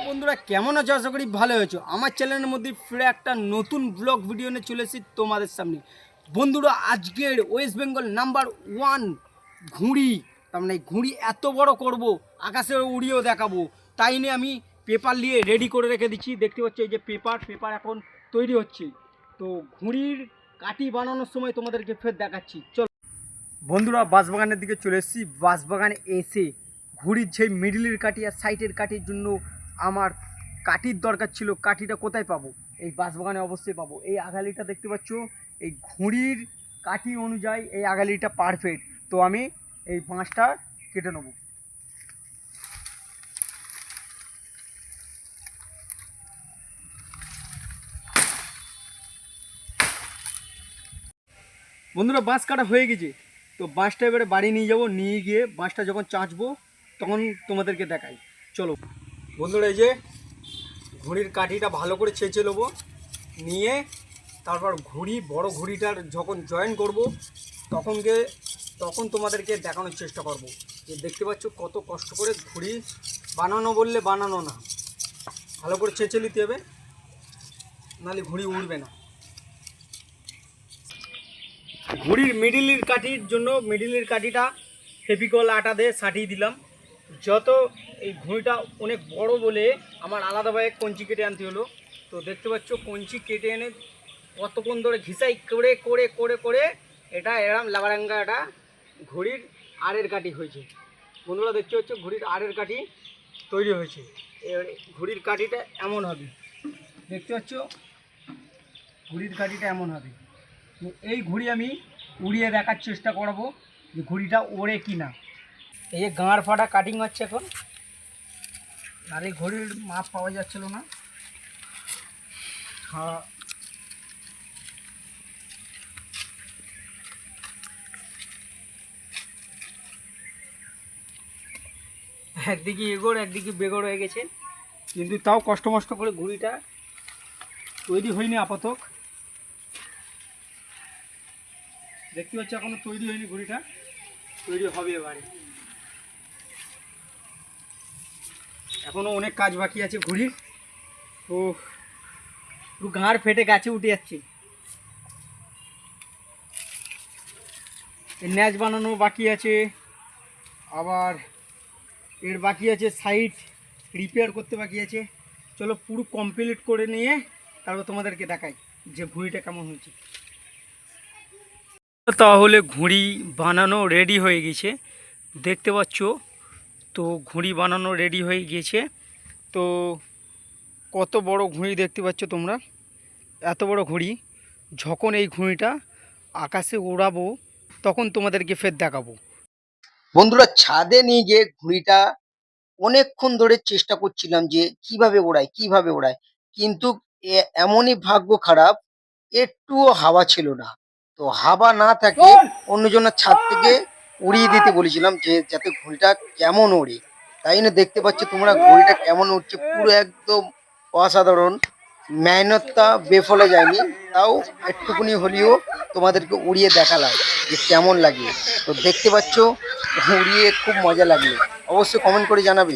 বন্ধুরা কেমন আছো? আশা করি ভালো হয়েছো। আমার চ্যানেলের মধ্যে ফিরে একটা নতুন ব্লগ ভিডিও নিয়ে চলে এসেছি তোমাদের সামনে। বন্ধুরা আজকের ওয়েস্ট বেঙ্গল নাম্বার 1 ঘুড়ি, তার মানে ঘুড়ি এত বড় করব, আকাশে উড়িয়েও দেখাবো, তাই নিয়ে আমি পেপার নিয়ে রেডি করে রেখে দিচ্ছি। দেখতে পাচ্ছি এই যে পেপার এখন তৈরি হচ্ছে। তো ঘুড়ির কাঠি বানানোর সময় তোমাদেরকে ফের দেখাচ্ছি। চলো বন্ধুরা, বাঁশবাগানের দিকে চলে এসেছি। বাঁশবাগানে এসে ঘুড়ির সেই মিডিলের কাঠি আর সাইডের কাঠির জন্য আমার কাঠির দরকার ছিল। কাঠিটা কোথায় পাবো? এই বাঁশবাগানে অবশ্যই পাবো। এই আগালিটা দেখতে পাচ্ছ, এই ঘুড়ির কাঠি অনুযায়ী এই আগালিটা পারফেক্ট। তো আমি এই বাঁশটা কেটে নেব। বন্ধুরা বাঁশ কাটা হয়ে গেছে। তো বাঁশটা এবারে বাড়ি নিয়ে যাব, নিয়ে গিয়ে বাঁশটা যখন চাঁচবো তখন তোমাদেরকে দেখাই। চলো বন্ধুরা, এই যে ঘুড়ির কাঠিটা ভালো করে ছেঁচে নেবো, নিয়ে তারপর বড় ঘুড়িটার যখন জয়েন করব তখন তোমাদেরকে দেখানোর চেষ্টা করব। যে দেখতে পাচ্ছ কত কষ্ট করে ঘুড়ি বানানো, বললে বানানো না, ভালো করে ছেঁচে নিতে হবে, নাহলে ঘুড়ি উড়বে না। ঘুড়ির মিডিলের কাঠির জন্য মিডিলের কাঠিটা ফেভিকল আটা দিয়ে সাটিয়ে দিলাম। যত এই ঘুড়িটা অনেক বড় বলে আমার আলাদাভাবে কঞ্চি কেটে আনতে হলো। তো দেখতে পাচ্ছ কঞ্চি কেটে এনে কতক্ষণ ধরে ঘিসাই করে করে করে করে এটা এরম লাবারাঙ্গা এটা ঘুড়ির আড়ের কাঠি হয়েছে। বন্ধুরা দেখতে পাচ্ছ ঘুড়ির আড়ের কাঠি তৈরি হয়েছে। এবার ঘুড়ির কাঠিটা এমন হবে, দেখতে পাচ্ছ ঘুড়ির কাঠিটা এমন হবে। তো এই ঘুড়ি আমি উড়িয়ে দেখার চেষ্টা করব যে ঘুড়িটা ওড়ে কি না। এই যে গাঁড় ফাটা কাটিং হচ্ছে এখন, আর এই ঘড়ির মাপ পাওয়া যাচ্ছিল না। হ্যাঁ, একদিকে এগোড় একদিকে বেগড় হয়ে গেছে, কিন্তু তাও কষ্ট মষ্ট করে ঘুড়িটা তৈরি হয়নি আপাতত। দেখতে পাচ্ছি এখনো তৈরি হয়নি, ঘুড়িটা তৈরি হবে এবারে। এখনো অনেক কাজ বাকি আছে ঘুড়ির। তো পুরো ঘাড় ফেটে গাছে উঠে যাচ্ছে। এর ন্যাচ বানানো বাকি আছে, আবার এর বাকি আছে সাইড রিপেয়ার করতে বাকি আছে। চলো পুরো কমপ্লিট করে নিয়ে তারপর তোমাদেরকে দেখাই যে ঘুড়িটা কেমন হয়েছে। তাহলে ঘুড়ি বানানো রেডি হয়ে গেছে, দেখতে পাচ্ছ। তো ঘুড়ি বানানো রেডি হয়ে গিয়েছে। তো কত বড় ঘুড়ি দেখতে পাচ্ছ তোমরা, এত বড় ঘুড়ি। যখন এই ঘুড়িটা আকাশে ওড়াবো তখন তোমাদেরকে ফের দেখাবো। বন্ধুরা ছাদে নিয়ে গিয়ে ঘুড়িটা অনেকক্ষণ ধরে চেষ্টা করছিলাম যে কিভাবে ওড়ায়, কিন্তু এমনই ভাগ্য খারাপ, একটুও হাওয়া ছিল না। তো হাওয়া না থাকে অন্যজনের ছাদ থেকে উড়িয়ে দিতে বলেছিলাম যে যাতে ঘুড়িটা কেমন ওড়ে। তাই না দেখতে পাচ্ছ তোমরা ঘুড়িটা কেমন উঠছে, পুরো একদম অসাধারণ। মেহনতটা বেফলে যায়নি, তাও একটুকুনি হলেও তোমাদেরকে উড়িয়ে দেখালাম যে কেমন লাগে। তো দেখতে পাচ্ছ উড়িয়ে খুব মজা লাগলো, অবশ্যই কমেন্ট করে জানাবে।